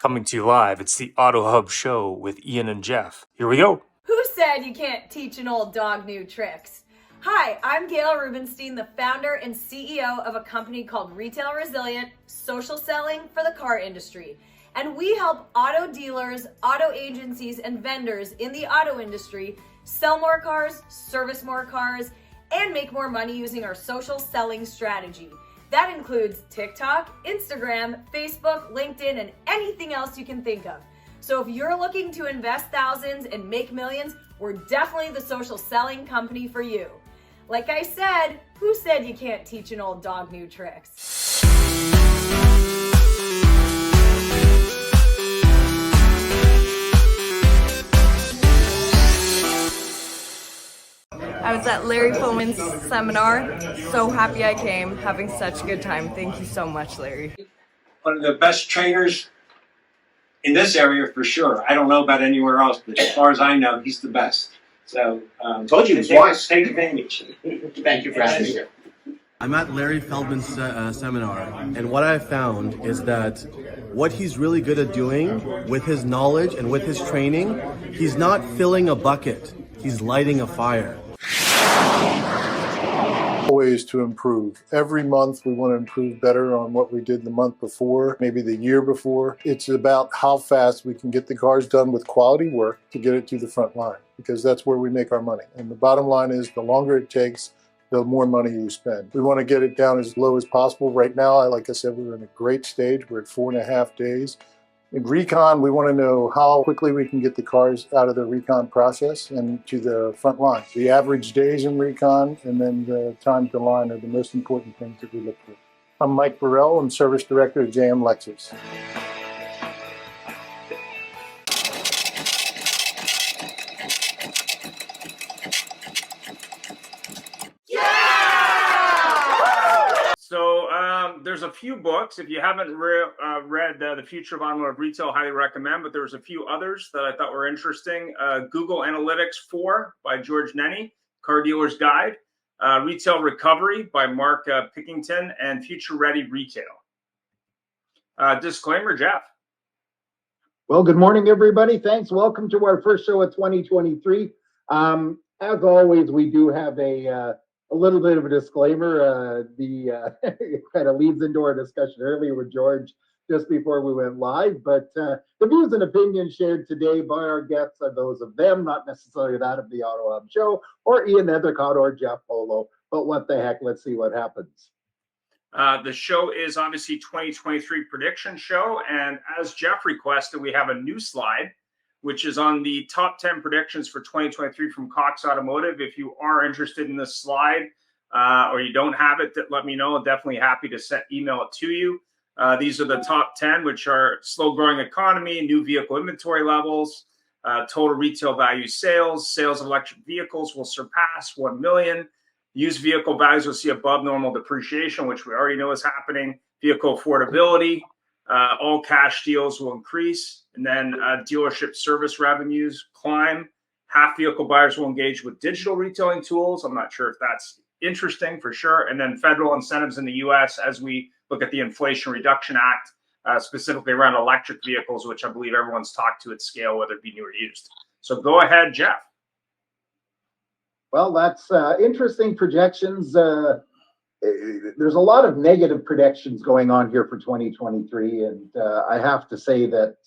Coming to you live, it's the Auto Hub Show with Ian and Jeff. Here we go. Who said you can't teach an old dog new tricks? Hi, I'm Gail Rubenstein, the founder and CEO of a company called Retail Resilient, social selling for the car industry. And we help auto dealers, auto agencies, and vendors in the auto industry sell more cars, service more cars, and make more money using our social selling strategy. That includes TikTok, Instagram, Facebook, LinkedIn, and anything else you can think of. So if you're looking to invest thousands and make millions, we're definitely the social selling company for you. Like I said, who said you can't teach an old dog new tricks? I was at Larry Foreman's seminar. So happy I came, having such a good time. Thank you so much, Larry. One of the best trainers in this area for sure. I don't know about anywhere else, but as far as I know, he's the best. So, told you twice. Take advantage. Thank you for having me here. I'm at Larry Feldman's seminar, and what I found is that what he's really good at doing with his knowledge and with his training, he's not filling a bucket, he's lighting a fire. Ways to improve. Every month we want to improve better on what we did the month before, maybe the year before. It's about how fast we can get the cars done with quality work to get it to the front line, because that's where we make our money. And the bottom line is the longer it takes, the more money you spend. We want to get it down as low as possible. Right now, like I said, we're in a great stage. We're at 4.5 days. In recon, we want to know how quickly we can get the cars out of the recon process and to the front line. The average days in recon and then the time to line are the most important things that we look for. I'm Mike Burrell. I'm Service Director at JM Lexus. So there's a few books. If you haven't read The Future of Automotive Retail, highly recommend, but there's a few others that I thought were interesting. Google Analytics 4 by George Nenny, Car Dealer's Guide, Retail Recovery by Mark Pickington, and Future Ready Retail. Disclaimer, Jeff. Well, good morning, everybody. Thanks. Welcome to our first show of 2023. As always, we do have a little bit of a disclaimer. It kind of leads into our discussion earlier with George just before we went live. But the views and opinions shared today by our guests are those of them, not necessarily that of the Auto Hub Show or Ian Endicott or Jeff Polo. But what the heck? Let's see what happens. The show is obviously 2023 prediction show. And as Jeff requested, we have a new slide, which is on the top 10 predictions for 2023 from Cox Automotive. If you are interested in this slide or you don't have it, let me know. I'm definitely happy to email it to you. These are the top 10, which are slow growing economy, new vehicle inventory levels, total retail value sales of electric vehicles will surpass 1 million. Used vehicle values will see above normal depreciation, which we already know is happening. Vehicle affordability, all cash deals will increase. And then dealership service revenues climb. Half vehicle buyers will engage with digital retailing tools. I'm not sure if that's interesting for sure. And then federal incentives in the U.S. as we look at the Inflation Reduction Act, specifically around electric vehicles, which I believe everyone's talked to at scale, whether it be new or used. So go ahead, Jeff. Well, that's interesting projections. There's a lot of negative predictions going on here for 2023, and I have to say that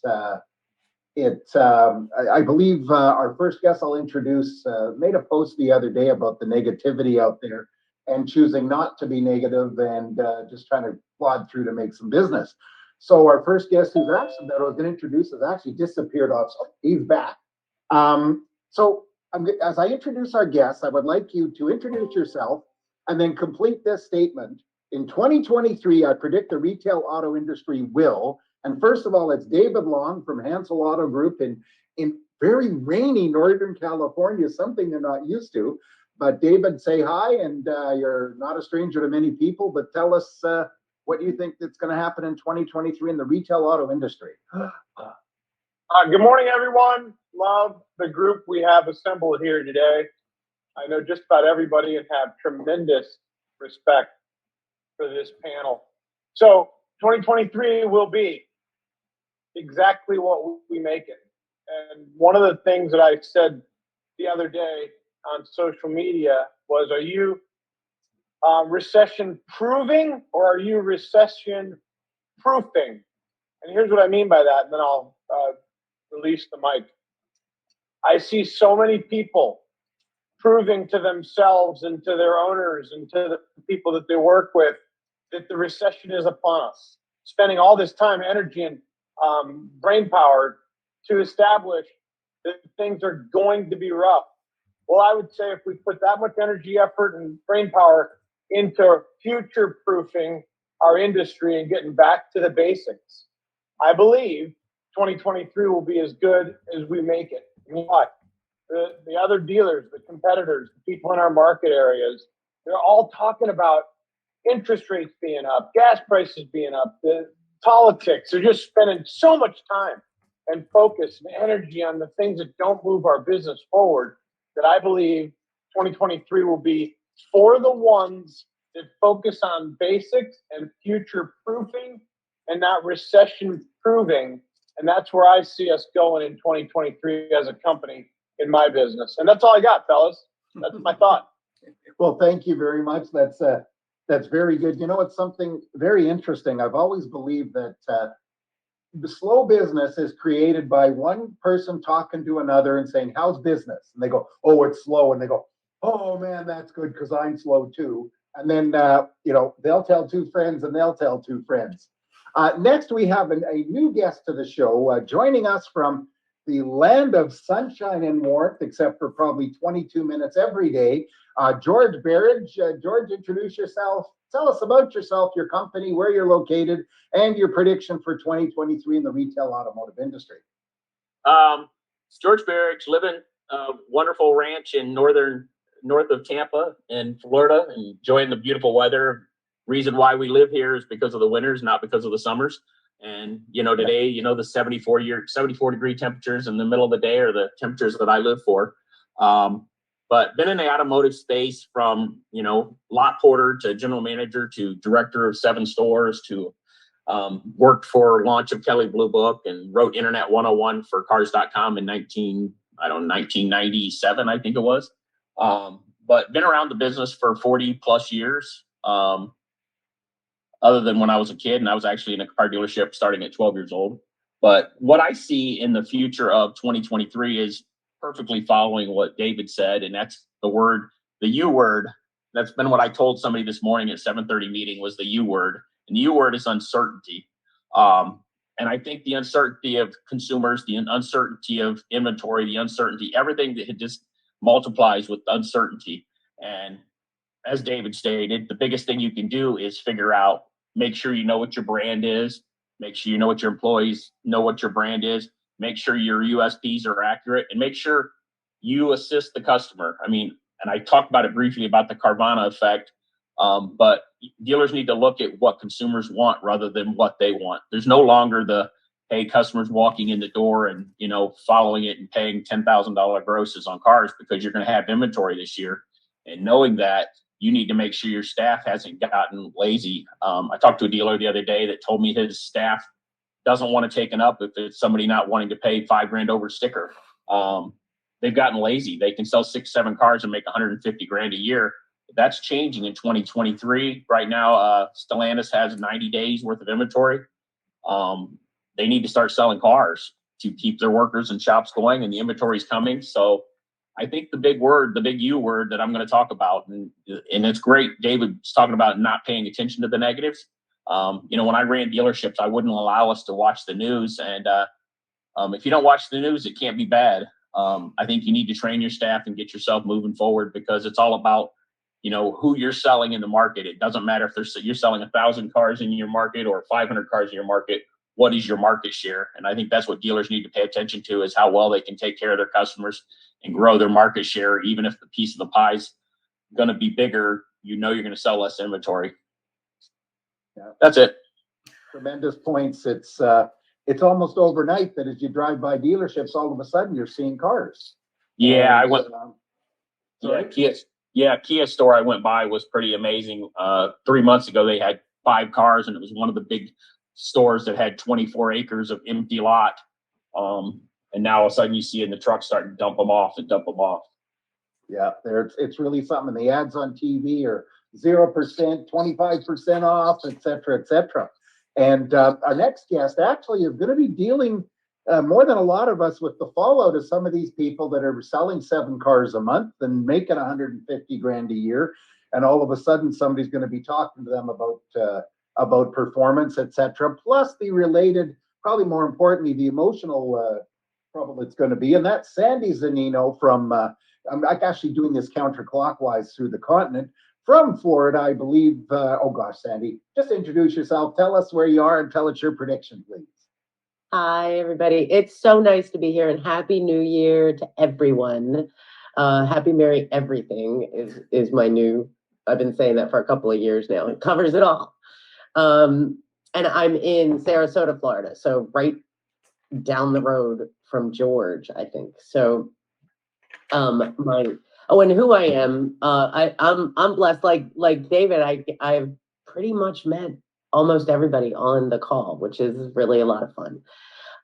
I believe our first guest I'll introduce made a post the other day about the negativity out there and choosing not to be negative and just trying to plod through to make some business. So our first guest that I was going to introduce has actually disappeared off. So he's back. As I introduce our guests, I would like you to introduce yourself and then complete this statement. In 2023, I predict the retail auto industry will. And first of all, it's David Long from Hansel Auto Group in very rainy Northern California, something they're not used to. But David, say hi, and you're not a stranger to many people, but tell us what you think that's going to happen in 2023 in the retail auto industry. Good morning, everyone. Love the group we have assembled here today. I know just about everybody and have tremendous respect for this panel. So 2023 will be exactly what we make it. And one of the things that I said the other day on social media was, are you recession proving or are you recession proofing? And here's what I mean by that, and then I'll release the mic. I see so many people proving to themselves and to their owners and to the people that they work with that the recession is upon us, spending all this time, energy, and brain power to establish that things are going to be rough. Well, I would say if we put that much energy, effort, and brain power into future proofing our industry and getting back to the basics, I believe 2023 will be as good as we make it. Why? The other dealers, the competitors, the people in our market areas, they're all talking about interest rates being up, gas prices being up, the politics. They're just spending so much time and focus and energy on the things that don't move our business forward that I believe 2023 will be for the ones that focus on basics and future proofing and not recession proving. And that's where I see us going in 2023 as a company in my business. And that's all I got, fellas. That's my thought. Well, thank you very much. That's very good. You know, it's something very interesting. I've always believed that the slow business is created by one person talking to another and saying, how's business? And they go, oh, it's slow. And they go, oh man, that's good because I'm slow too. And then, they'll tell two friends and they'll tell two friends. Next, we have a new guest to the show, joining us from the land of sunshine and warmth, except for probably 22 minutes every day. George Berridge. George, introduce yourself. Tell us about yourself, your company, where you're located, and your prediction for 2023 in the retail automotive industry. It's George Berridge, living a wonderful ranch in north of Tampa in Florida, enjoying the beautiful weather. Reason why we live here is because of the winters, not because of the summers. And, today, the 74 degree temperatures in the middle of the day are the temperatures that I live for. But been in the automotive space from, lot porter to general manager to director of 7 stores to worked for launch of Kelley Blue Book and wrote Internet 101 for cars.com in 1997, I think it was. But been around the business for 40 plus years. Other than when I was a kid, and I was actually in a car dealership starting at 12 years old. But what I see in the future of 2023 is perfectly following what David said, and that's the U word. That's been what I told somebody this morning at 7:30 meeting was the U word, and the U word is uncertainty. And I think the uncertainty of consumers, the uncertainty of inventory, the uncertainty, everything that just multiplies with uncertainty. And as David stated, the biggest thing you can do is make sure you know what your brand is, make sure you know what your employees know what your brand is, make sure your USPs are accurate, and make sure you assist the customer. I mean, and I talked about it briefly about the Carvana effect, but dealers need to look at what consumers want rather than what they want. There's no longer customers walking in the door and, following it and paying $10,000 grosses on cars because you're going to have inventory this year. And knowing that, you need to make sure your staff hasn't gotten lazy. I talked to a dealer the other day that told me his staff doesn't want to take it up if it's somebody not wanting to pay $5,000 over sticker. They've gotten lazy. They can sell 6-7 cars and make $150,000 a year. That's changing in 2023. Right now, Stellantis has 90 days worth of inventory. They need to start selling cars to keep their workers and shops going, and the inventory is coming. So I think the big U word that I'm going to talk about, and it's great. David's talking about not paying attention to the negatives. When I ran dealerships, I wouldn't allow us to watch the news. And if you don't watch the news, it can't be bad. I think you need to train your staff and get yourself moving forward because it's all about, who you're selling in the market. It doesn't matter if you're selling 1,000 cars in your market or 500 cars in your market. What is your market share? And I think that's what dealers need to pay attention to is how well they can take care of their customers and grow their market share. Even if the piece of the pie is going to be bigger, you're going to sell less inventory. Yeah. That's it. Tremendous points. It's almost overnight that as you drive by dealerships, all of a sudden you're seeing cars. Yeah, I went. Sorry? Kia store I went by was pretty amazing. 3 months ago, they had 5 cars, and it was one of the big stores that had 24 acres of empty lot. And now all of a sudden you see in the truck starting to dump them off. Yeah, it's really something. The ads on TV are 0%, 25% off, et cetera, et cetera. And our next guest actually is going to be dealing more than a lot of us with the fallout of some of these people that are selling 7 cars a month and making 150 grand a year. And all of a sudden somebody's going to be talking to them about performance, et cetera, plus the related, probably more importantly, the emotional trouble it's going to be. And that's Sandy Zannino from, I'm actually doing this counterclockwise through the continent, from Florida, I believe. Oh gosh, Sandy, just introduce yourself. Tell us where you are and tell us your prediction, please. Hi, everybody. It's so nice to be here, and Happy New Year to everyone. Happy Merry Everything is my new, I've been saying that for a couple of years now. It covers it all. And I'm in Sarasota, Florida, so right down the road from George, I think. So and who I am, I'm blessed. Like David, I've pretty much met almost everybody on the call, which is really a lot of fun.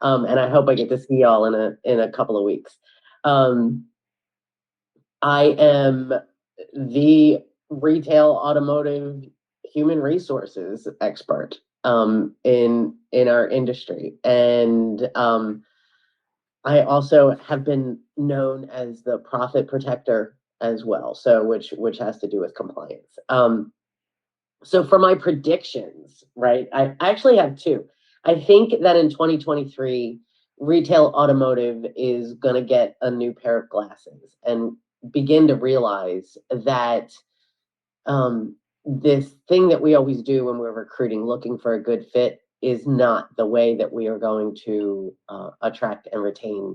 And I hope I get to see y'all in a couple of weeks. I am the retail automotive human resources expert in our industry. And I also have been known as the profit protector as well, so which has to do with compliance. So for my predictions, right, I actually have 2. I think that in 2023, retail automotive is going to get a new pair of glasses and begin to realize that this thing that we always do when we're recruiting, looking for a good fit, is not the way that we are going to attract and retain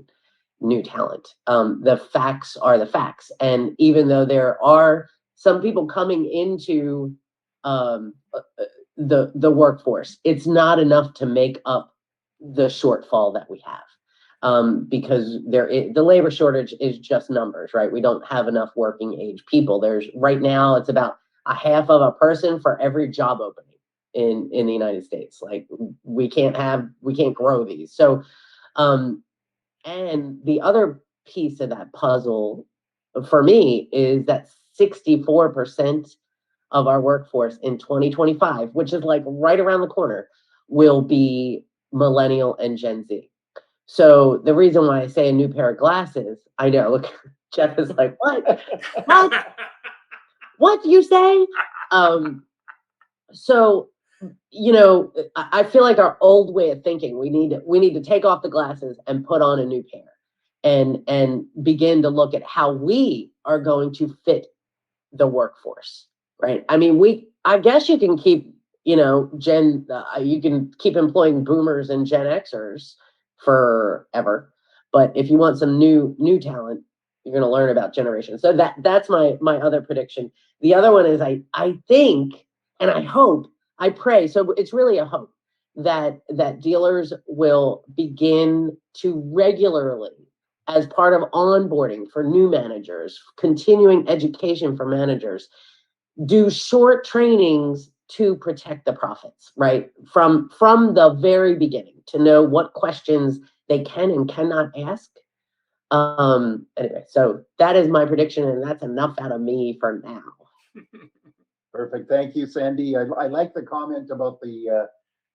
new talent. The facts are the facts. And even though there are some people coming into the workforce, it's not enough to make up the shortfall that we have, because the labor shortage is just numbers, right? We don't have enough working age people. Right now it's about a half of a person for every job opening in the United States. Like we can't grow these. So and the other piece of that puzzle for me is that 64% of our workforce in 2025, which is like right around the corner, will be millennial and Gen Z. So the reason why I say a new pair of glasses, I know, look, Jeff is like, what? What do you say? So, I feel like our old way of thinking, we need to take off the glasses and put on a new pair and begin to look at how we are going to fit the workforce, right? I mean, I guess you can keep, you can keep employing boomers and Gen Xers forever, but if you want some new talent, you're going to learn about generations. So that's my other prediction. The other one is I think, and I hope, I pray, so it's really a hope that dealers will begin to regularly, as part of onboarding for new managers, continuing education for managers, do short trainings to protect the profits, right? From the very beginning, to know what questions they can and cannot ask. Anyway, so that is my prediction, and that's enough out of me for now. Perfect. Thank you, Sandy. I like the comment about the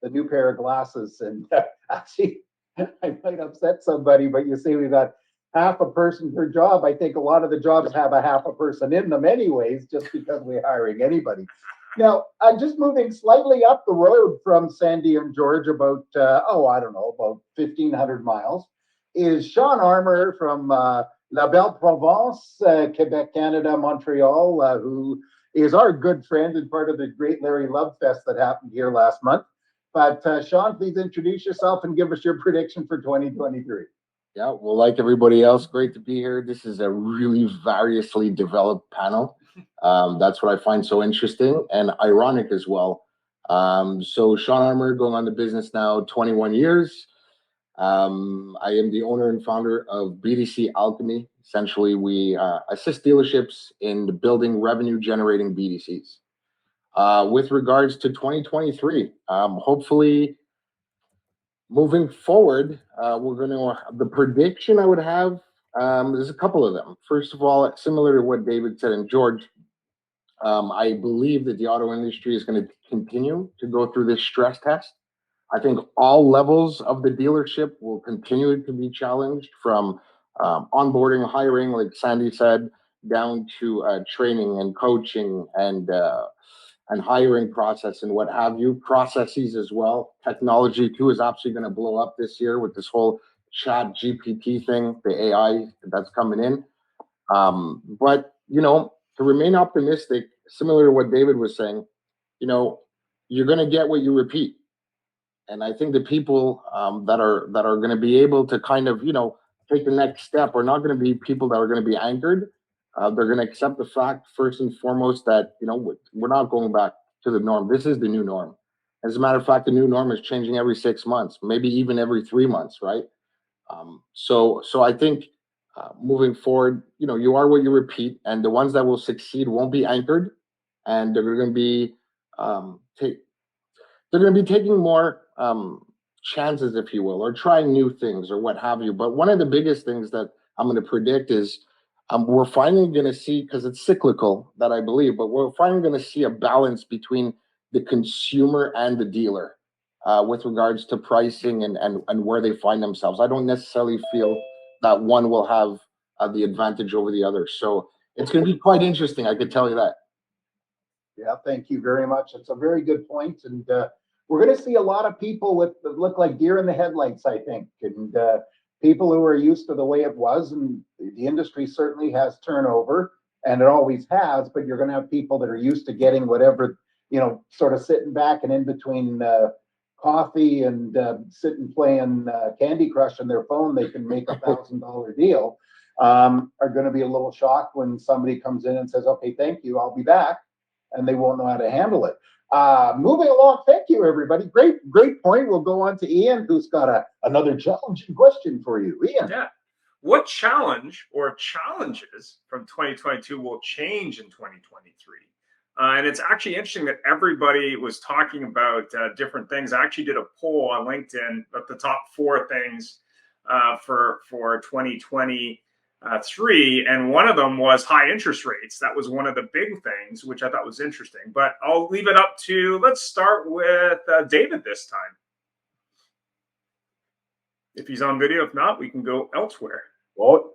new pair of glasses, and actually, I might upset somebody, but you see, we've got half a person per job. I think a lot of the jobs have a half a person in them anyways, just because we're hiring anybody. Now, I'm just moving slightly up the road from Sandy and George, about, about 1,500 miles, is Shawn Armorer from La Belle Provence, Quebec, Canada, Montreal, who is our good friend and part of the Great Larry Love Fest that happened here last month. But Shawn, please introduce yourself and give us your prediction for 2023. Yeah, well, like everybody else, great to be here. This is a really variously developed panel. That's what I find so interesting and ironic as well. So Shawn Armorer, going on the business now 21 years. I am the owner and founder of BDC Alchemy. Essentially, we assist dealerships in building revenue-generating BDCs. With regards to 2023, hopefully moving forward, the prediction I would have, there's a couple of them. First of all, similar to what David said and George, I believe that the auto industry is going to continue to go through this stress test. I think all levels of the dealership will continue to be challenged, from onboarding, hiring, like Sandy said, down to training and coaching and hiring process and what have you. Processes as well. Technology too is absolutely going to blow up this year with this whole chat GPT thing, the AI that's coming in. But, to remain optimistic, similar to what David was saying, you're going to get what you repeat. And I think the people that are going to be able to kind of, take the next step are not going to be people that are going to be anchored. They're going to accept the fact, first and foremost, that, we're not going back to the norm. This is the new norm. As a matter of fact, the new norm is changing every 6 months, maybe even every 3 months, right? So I think moving forward, you are what you repeat, and the ones that will succeed won't be anchored, and they're going to be taking more chances, if you will, or trying new things or what have you. But one of the biggest things that I'm going to predict is we're finally going to see, because it's cyclical, that I believe, but we're finally going to see a balance between the consumer and the dealer with regards to pricing and where they find themselves. I don't necessarily feel that one will have the advantage over the other. So it's going to be quite interesting, I could tell you that. Yeah, thank you very much. It's a very good point. And we're going to see a lot of people that look like deer in the headlights, I think, and people who are used to the way it was. And the industry certainly has turnover, and it always has, but you're going to have people that are used to getting whatever, sort of sitting back and in between coffee and sitting playing Candy Crush on their phone, they can make $1,000 deal, are going to be a little shocked when somebody comes in and says, okay, thank you, I'll be back, and they won't know how to handle it. Moving along, thank you, everybody. Great point. We'll go on to Ian, who's got another challenging question for you. Ian. Yeah. What challenge or challenges from 2022 will change in 2023? And it's actually interesting that everybody was talking about different things. I actually did a poll on LinkedIn about the top 4 things for 2023, and one of them was high interest rates. That was one of the big things, which I thought was interesting. But I'll leave it up to, let's start with David this time. If he's on video, if not, we can go elsewhere. Well,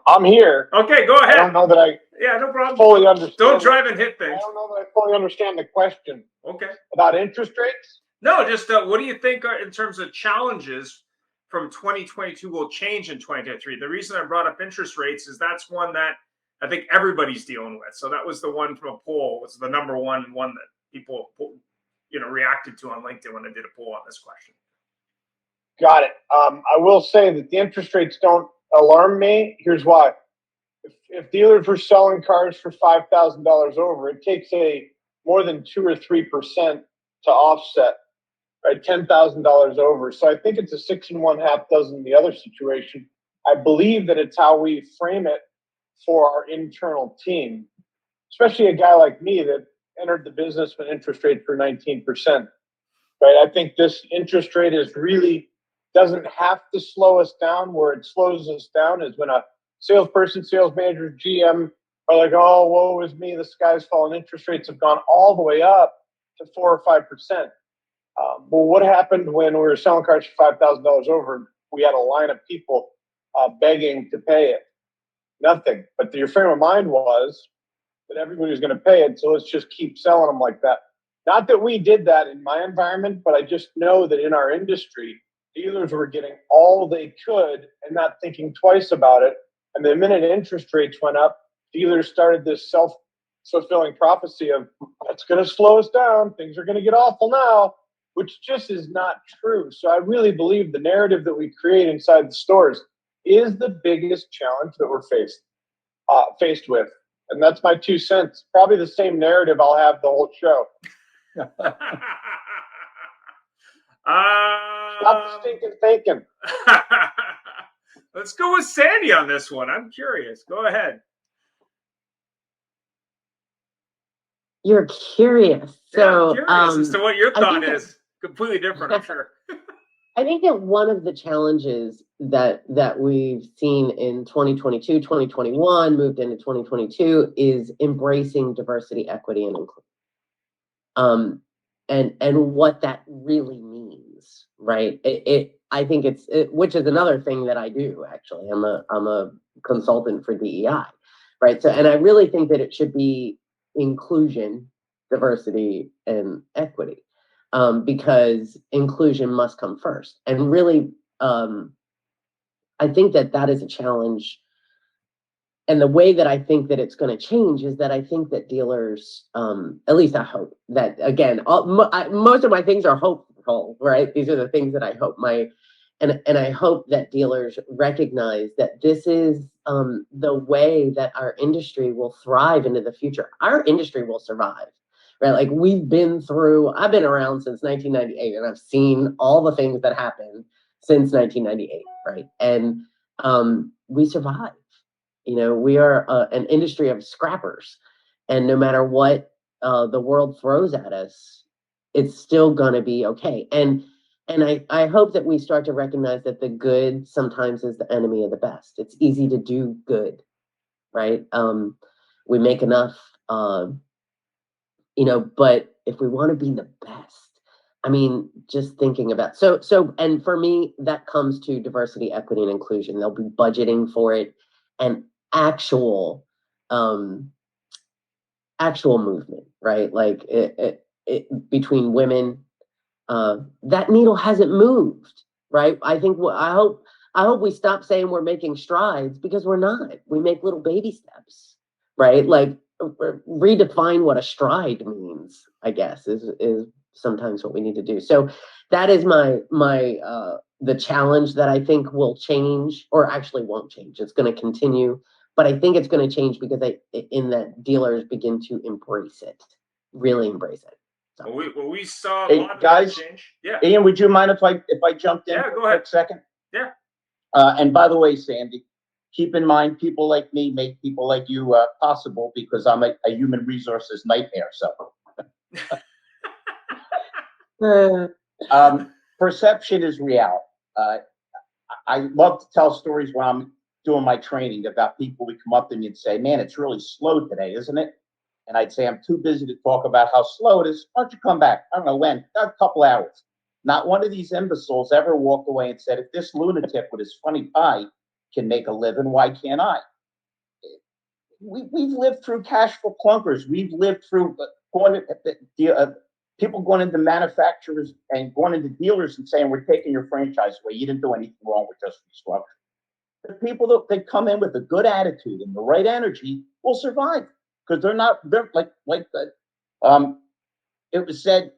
I'm here. Okay, go ahead. I don't know that I no problem. fully understand. Don't drive and hit things. I don't know that I fully understand the question. Okay. About interest rates? No, just what do you think are, in terms of challenges from 2022 will change in 2023? The reason I brought up interest rates is that's one that I think everybody's dealing with. So that was the one from a poll. Was the number one that people reacted to on LinkedIn when I did a poll on this question. Got it. I will say that the interest rates don't alarm me. Here's why. If dealers were selling cars for $5,000 over, it takes more than 2 or 3% to offset, right? $10,000 over. So I think it's a 6 1/2 dozen the other situation. I believe that it's how we frame it for our internal team, especially a guy like me that entered the business when interest rates were 19%, right? I think this interest rate is really doesn't have to slow us down. Where it slows us down is when a salesperson, sales manager, GM are like, oh, woe is me, the sky's falling. Interest rates have gone all the way up to 4 or 5%. Well, what happened when we were selling cars for $5,000 over? We had a line of people begging to pay it. Nothing. But your frame of mind was that everybody was going to pay it, so let's just keep selling them like that. Not that we did that in my environment, but I just know that in our industry, dealers were getting all they could and not thinking twice about it. And the minute interest rates went up, dealers started this self-fulfilling prophecy of, that's going to slow us down. Things are going to get awful now, which just is not true. So I really believe the narrative that we create inside the stores is the biggest challenge that we're faced with. And that's my 2 cents. Probably the same narrative I'll have the whole show. Stop stinking thinking. Let's go with Sandy on this one. I'm curious. Go ahead. You're curious. So I'm curious as to what your thought think is. Completely different, I'm sure. I think that one of the challenges that we've seen in 2022, 2021, moved into 2022 is embracing diversity, equity, and inclusion. And what that really means, right? I think which is another thing that I do actually. I'm a consultant for DEI, right? So, and I really think that it should be inclusion, diversity, and equity, because inclusion must come first. And really, I think that is a challenge. And the way that I think that it's going to change is that I think that dealers, at least I hope that, again, most of my things are hopeful, right? These are the things that I hope and I hope that dealers recognize that this is the way that our industry will thrive into the future. Our industry will survive, right? Like I've been around since 1998, and I've seen all the things that happened since 1998, right? And we survive. We are an industry of scrappers, and no matter what the world throws at us, it's still going to be okay. And I hope that we start to recognize that the good sometimes is the enemy of the best. It's easy to do good, right? We make enough, but if we want to be the best, I mean, just thinking about and for me, that comes to diversity, equity, and inclusion. They'll be budgeting for it, and actual movement, right? Like between women, that needle hasn't moved, right? I hope we stop saying we're making strides, because we're not. We make little baby steps, right? Like redefine what a stride means, I guess, is sometimes what we need to do. So that is the challenge that I think will change, or actually won't change. It's going to continue, but I think it's going to change because in that dealers begin to embrace it, really embrace it. So. We saw a Hey, lot of guys, change. Yeah. Ian, would you mind if I jumped in Yeah, for go a ahead. quick second? Yeah. And by the way, Sandy, keep in mind, people like me make people like you possible, because I'm a human resources nightmare. So perception is reality. I love to tell stories when I'm doing my training about people who come up to me and say, "Man, it's really slow today, isn't it?" And I'd say, "I'm too busy to talk about how slow it is. Why don't you come back? I don't know when, a couple hours." Not one of these imbeciles ever walked away and said, "If this lunatic with his funny pie can make a living, why can't I?" We've lived through cash for clunkers. We've lived through people going into manufacturers and going into dealers and saying, "We're taking your franchise away. You didn't do anything wrong. We're just restructuring." The people that come in with a good attitude and the right energy will survive, because they're it was said,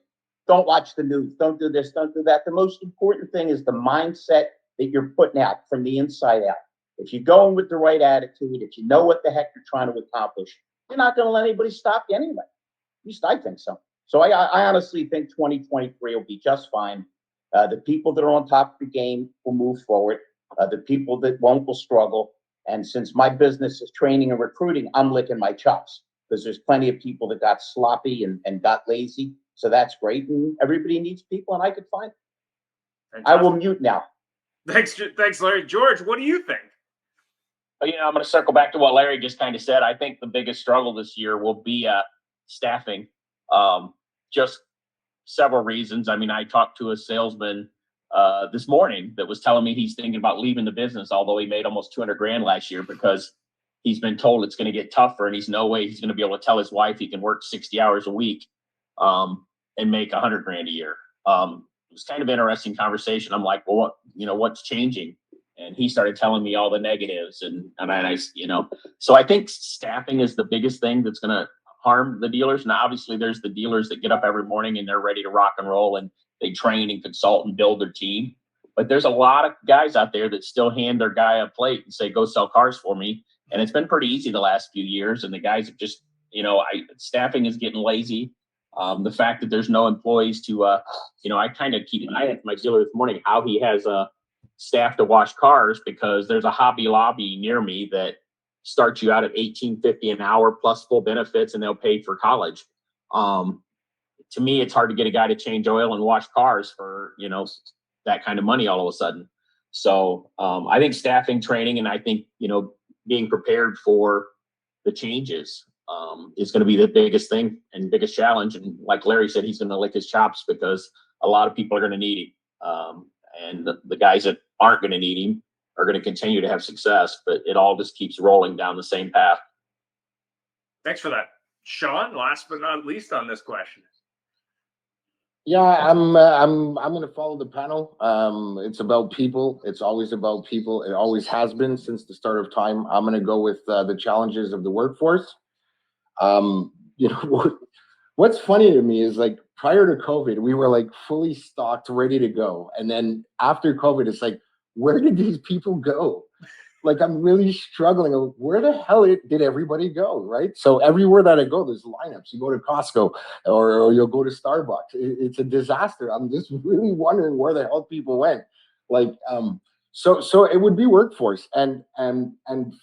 don't watch the news, don't do this, don't do that. The most important thing is the mindset that you're putting out from the inside out. If you go in with the right attitude, if you know what the heck you're trying to accomplish, you're not going to let anybody stop you anyway. At least I think so. So I honestly think 2023 will be just fine. The people that are on top of the game will move forward. The people that won't will struggle. And since my business is training and recruiting, I'm licking my chops, because there's plenty of people that got sloppy and got lazy. So that's great. And everybody needs people, and I could find them. I will mute now. Thanks, Larry. George, what do you think? I'm going to circle back to what Larry just kind of said. I think the biggest struggle this year will be staffing. Just several reasons. I mean, I talked to a salesman this morning that was telling me he's thinking about leaving the business, although he made almost $200,000 last year, because he's been told it's going to get tougher, and he's no way he's going to be able to tell his wife he can work 60 hours a week and make $100,000 a year. It was kind of an interesting conversation. I'm like, well, what's changing? And he started telling me all the negatives, and so I think staffing is the biggest thing that's going to harm the dealers. Now, obviously, there's the dealers that get up every morning and they're ready to rock and roll, and they train and consult and build their team. But there's a lot of guys out there that still hand their guy a plate and say, "Go sell cars for me." And it's been pretty easy the last few years. And the guys have just, staffing is getting lazy. The fact that there's no employees to, I kind of keep an eye on my dealer this morning, how he has staff to wash cars, because there's a Hobby Lobby near me that starts you out at $18.50 an hour plus full benefits, and they'll pay for college. To me, it's hard to get a guy to change oil and wash cars for, that kind of money all of a sudden. So I think staffing, training, and I think, being prepared for the changes is going to be the biggest thing and biggest challenge. And like Larry said, he's going to lick his chops because a lot of people are going to need him. And the guys that aren't going to need him are going to continue to have success, but it all just keeps rolling down the same path. Thanks for that. Shawn, last but not least on this question. Yeah, I'm going to follow the panel. It's about people. It's always about people. It always has been since the start of time. I'm going to go with the challenges of the workforce. What's funny to me is, like, prior to COVID, we were like fully stocked, ready to go. And then after COVID, it's like, where did these people go? Like, I'm really struggling. Where the hell did everybody go, right? So everywhere that I go, there's lineups. You go to Costco or you'll go to Starbucks. It's a disaster. I'm just really wondering where the hell people went. Like, so it would be workforce. And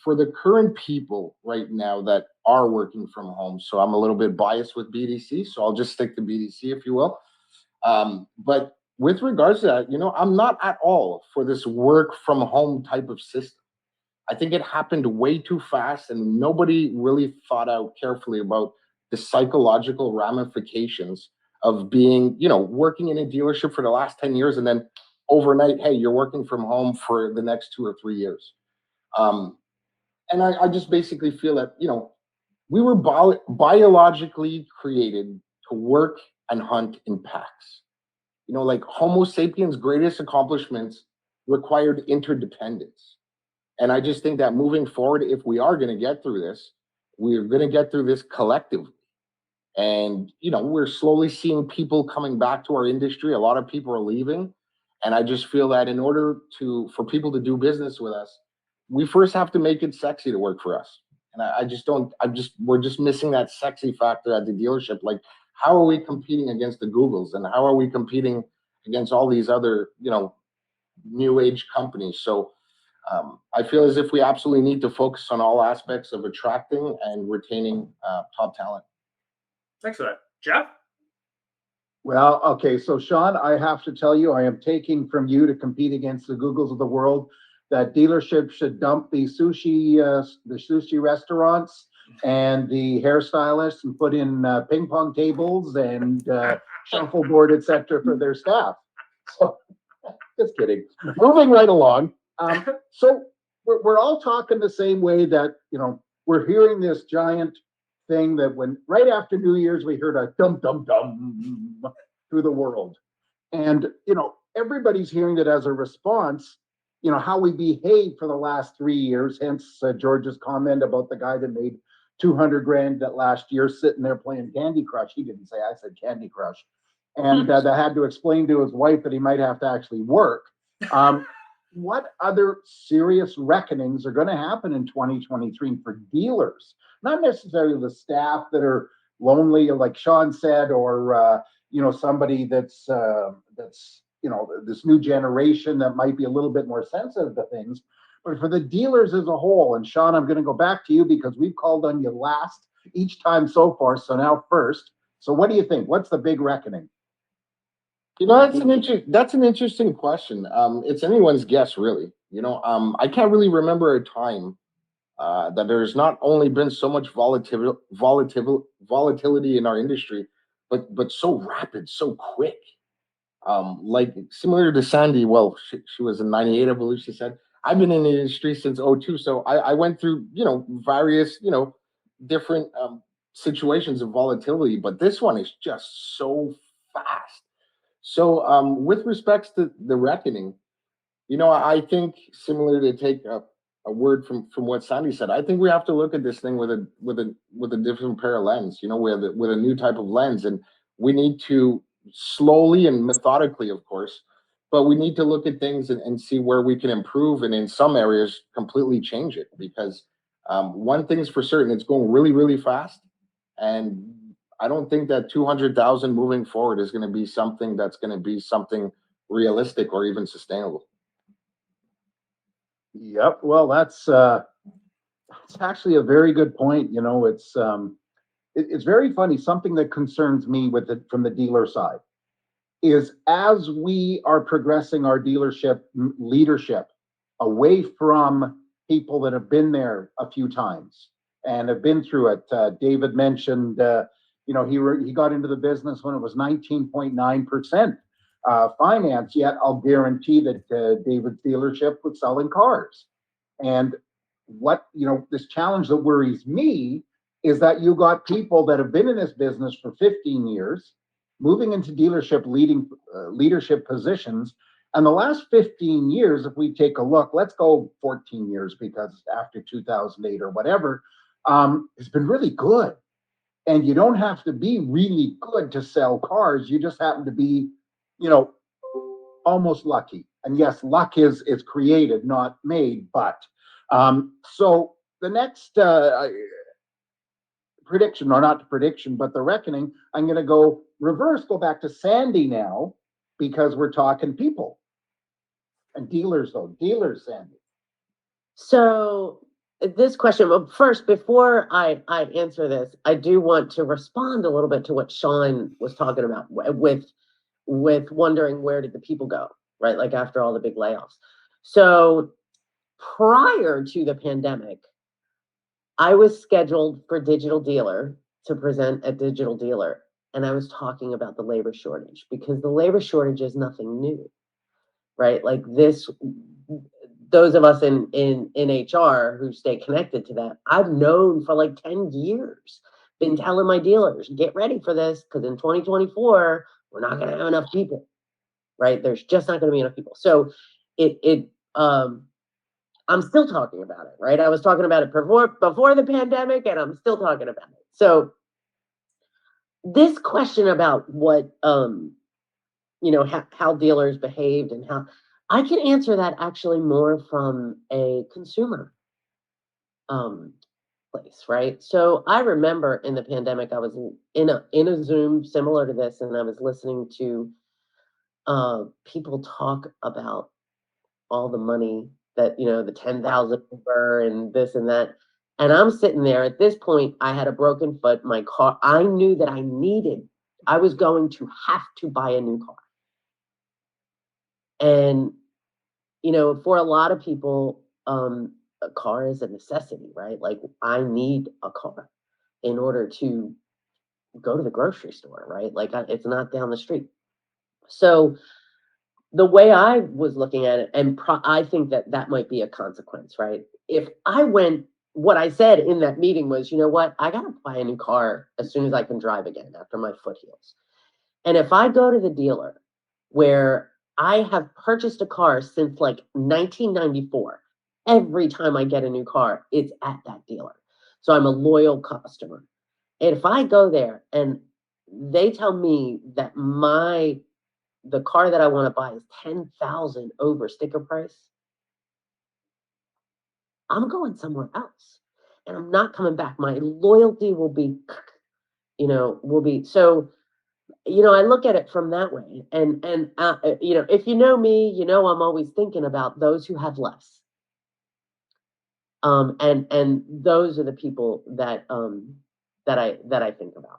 for the current people right now that are working from home, so I'm a little bit biased with BDC, so I'll just stick to BDC, if you will. But with regards to that, I'm not at all for this work from home type of system. I think it happened way too fast, and nobody really thought out carefully about the psychological ramifications of being, working in a dealership for the last 10 years and then overnight, hey, you're working from home for the next 2 or 3 years. And I just basically feel that, we were biologically created to work and hunt in packs. Like Homo sapiens' greatest accomplishments required interdependence. And I just think that moving forward, if we are going to get through this, we're going to get through this collectively. And, we're slowly seeing people coming back to our industry. A lot of people are leaving. And I just feel that in order for people to do business with us, we first have to make it sexy to work for us. And we're just missing that sexy factor at the dealership. Like, how are we competing against the Googles? And how are we competing against all these other, new age companies? So, I feel as if we absolutely need to focus on all aspects of attracting and retaining top talent. Thanks for that. Jeff? Well, okay, so Shawn, I have to tell you, I am taking from you to compete against the Googles of the world that dealerships should dump the sushi restaurants and the hairstylists and put in ping pong tables and shuffleboard, etc., for their staff. So, just kidding. Moving right along. So we're all talking the same way that, we're hearing this giant thing that when right after New Year's, we heard a dum, dum, dum through the world. And, everybody's hearing it as a response, how we behaved for the last 3 years, hence George's comment about the guy that made 200 grand that last year sitting there playing Candy Crush. He didn't say, I said Candy Crush. And that had to explain to his wife that he might have to actually work. What other serious reckonings are going to happen in 2023 for dealers? Not necessarily the staff that are lonely, like Shawn said, or somebody that's this new generation that might be a little bit more sensitive to things. But for the dealers as a whole, and Shawn, I'm going to go back to you because we've called on you last each time so far. So now first. So what do you think? What's the big reckoning? That's an interesting question. It's anyone's guess, really. I can't really remember a time that there's not only been so much volatility in our industry, but so rapid, so quick. Like similar to Sandy. Well, she was in '98, I believe she said. I've been in the industry since '02, so I went through various different situations of volatility, but this one is just so fast. So, with respects to the reckoning, I think similar to take a word from what Sandy said, I think we have to look at this thing with a different pair of lens, with a new type of lens, and we need to slowly and methodically, of course, but we need to look at things and see where we can improve, and in some areas completely change it. Because one thing's for certain, it's going really, really fast, and I don't think that 200,000 moving forward is going to be something that's going to be something realistic or even sustainable. Yep. Well, that's actually a very good point. It's very funny. Something that concerns me from the dealer side is as we are progressing our dealership leadership away from people that have been there a few times and have been through it. David mentioned, he got into the business when it was 19.9% finance, yet I'll guarantee that David's dealership was selling cars. And this challenge that worries me is that you got people that have been in this business for 15 years, moving into leadership positions. And the last 15 years, if we take a look, let's go 14 years, because after 2008 or whatever, it's been really good. And you don't have to be really good to sell cars. You just happen to be, almost lucky. And yes, luck is created, not made. But so the next prediction, or not prediction, but the reckoning, I'm going to go back to Sandy now, because we're talking people and dealers, Sandy. So this question, well, first, before I answer this, I do want to respond a little bit to what Shawn was talking about with wondering, where did the people go, right? Like after all the big layoffs. So prior to the pandemic, I was scheduled for Digital Dealer to present at Digital Dealer, and I was talking about the labor shortage, because the labor shortage is nothing new, right? Like those of us in HR who stay connected to that, I've known for like 10 years, been telling my dealers, get ready for this, because in 2024, we're not going to have enough people, right? There's just not going to be enough people. So I'm still talking about it, right? I was talking about it before the pandemic, and I'm still talking about it. So this question about what, how dealers behaved and how, I can answer that actually more from a consumer place, right? So I remember in the pandemic, I was in a Zoom similar to this, and I was listening to people talk about all the money that, the 10,000 Uber and this and that. And I'm sitting there. At this point, I had a broken foot. My car, I knew that I was going to have to buy a new car. And, for a lot of people, a car is a necessity, right? Like, I need a car in order to go to the grocery store, right? Like, it's not down the street. So the way I was looking at it, and I think that might be a consequence, right? If what I said in that meeting was, you know what, I got to buy a new car as soon as I can drive again after my foot heals. And if I go to the dealer where I have purchased a car since like 1994, every time I get a new car, it's at that dealer. So I'm a loyal customer. And if I go there and they tell me that the car that I want to buy is 10,000 over sticker price, I'm going somewhere else, and I'm not coming back. My loyalty will be, so, I look at it from that way. And if you know me, I'm always thinking about those who have less. And those are the people that I think about.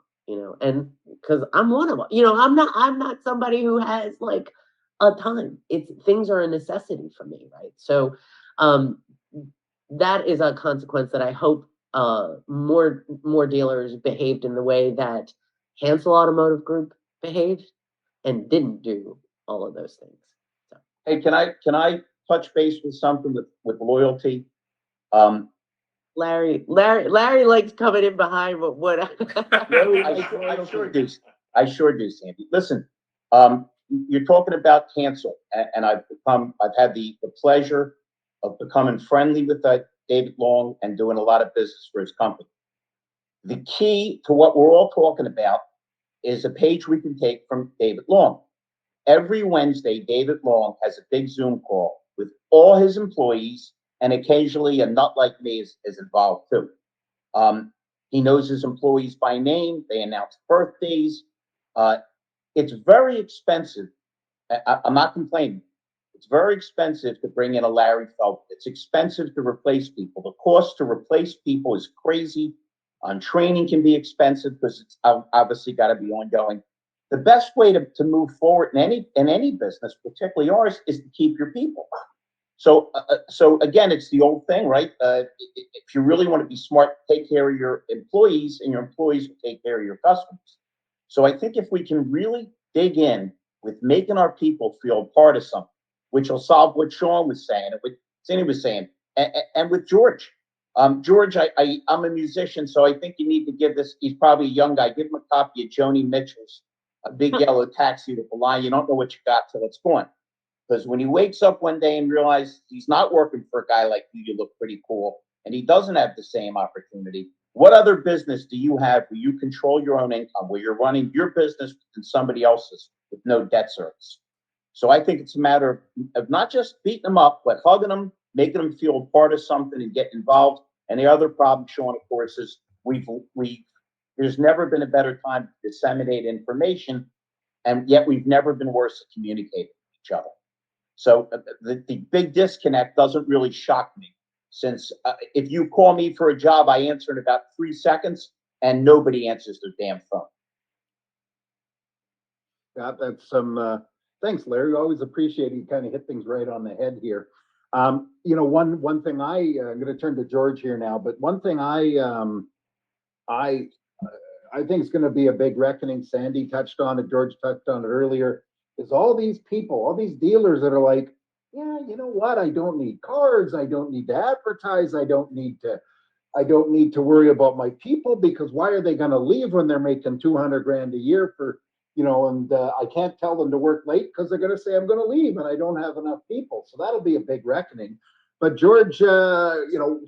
And because I'm one of them, I'm not somebody who has like a ton. Things are a necessity for me, right? So that is a consequence that I hope more dealers behaved in the way that Hansel Automotive Group behaved and didn't do all of those things. So. Hey, can I touch base with something with loyalty? Larry likes coming in behind what I sure do. I sure do, Sandy. Listen, you're talking about Hansel, and I've had the pleasure of becoming friendly with David Long and doing a lot of business for his company. The key to what we're all talking about is a page we can take from David Long. Every Wednesday, David Long has a big Zoom call with all his employees, and occasionally a nut like me is involved too. He knows his employees by name. They announce birthdays. It's very expensive. I'm not complaining. It's very expensive to bring in a Larry Feldman. It's expensive to replace people. The cost to replace people is crazy. Training can be expensive because it's obviously got to be ongoing. the best way to move forward in any business, particularly ours, is to keep your people. So again, it's the old thing, right? If you really want to be smart, take care of your employees, and your employees will take care of your customers. So I think if we can really dig in with making our people feel part of something, which will solve what Shawn was saying, and what Zannino was saying, and with George. George, I'm a musician, so I think you need to give this. He's probably a young guy. Give him a copy of Joni Mitchell's "A Big Yellow Taxi" with the line, "You don't know what you got till it's gone." Because when he wakes up one day and realizes he's not working for a guy like you look pretty cool, and he doesn't have the same opportunity, what other business do you have where you control your own income, where you're running your business and somebody else's with no debt service? So I think it's a matter of not just beating them up, but hugging them, making them feel part of something and get involved. And the other problem, Shawn, of course, is there's never been a better time to disseminate information, and yet we've never been worse at communicating with each other. So the big disconnect doesn't really shock me, since if you call me for a job, I answer in about 3 seconds, and nobody answers their damn phone. Yeah, that's some. Thanks, Larry. Always appreciate you kind of hit things right on the head here. One thing I'm going to turn to George here now, but one thing I think is going to be a big reckoning. Sandy touched on it. George touched on it earlier. Is all these people, all these dealers that are like, yeah, you know what? I don't need cars. I don't need to advertise. I don't need to worry about my people, because why are they going to leave when they're making 200 grand a year for, and I can't tell them to work late because they're going to say I'm going to leave and I don't have enough people. So that'll be a big reckoning. But George, so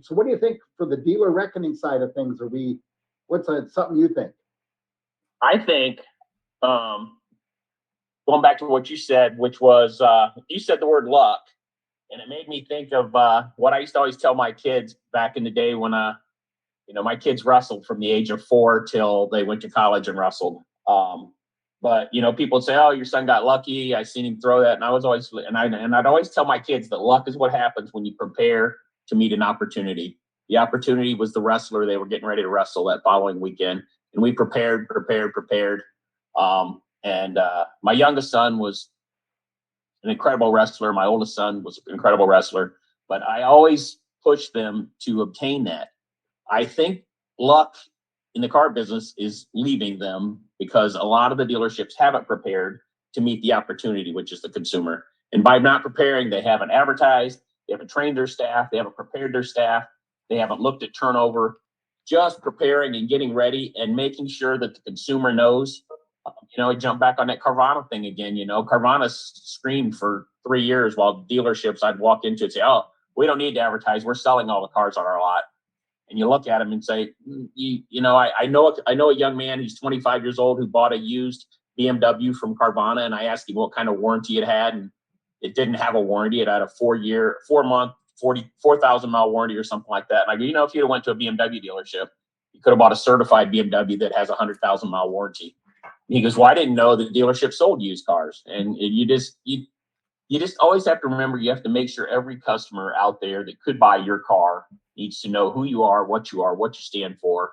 what do you think for the dealer reckoning side of things? What's something you think? I think, going back to what you said, which was, you said the word luck, and it made me think of what I used to always tell my kids back in the day when, my kids wrestled from the age of 4 till they went to college and wrestled. But people would say, "Oh, your son got lucky. I seen him throw that." And I was always, I'd always tell my kids that luck is what happens when you prepare to meet an opportunity. The opportunity was the wrestler they were getting ready to wrestle that following weekend, and we prepared. And my youngest son was an incredible wrestler. My oldest son was an incredible wrestler. But I always push them to obtain that. I think luck in the car business is leaving them, because a lot of the dealerships haven't prepared to meet the opportunity, which is the consumer. And by not preparing, they haven't advertised, they haven't trained their staff, they haven't prepared their staff, they haven't looked at turnover. Just preparing and getting ready and making sure that the consumer knows. I jump back on that Carvana thing again. Carvana screamed for 3 years, while dealerships I'd walk into and say, "Oh, we don't need to advertise. We're selling all the cars on our lot." And you look at him and say, I know a young man who's 25 years old who bought a used BMW from Carvana, and I asked him what kind of warranty it had, and it didn't have a warranty. It had a 4-month, 44,000 mile warranty or something like that. And I go, if you'd have went to a BMW dealership, you could have bought a certified BMW that has a 100,000 mile warranty. And he goes, "Well, I didn't know the dealership sold used cars." And you just always have to remember, you have to make sure every customer out there that could buy your car needs to know who you are, what you stand for,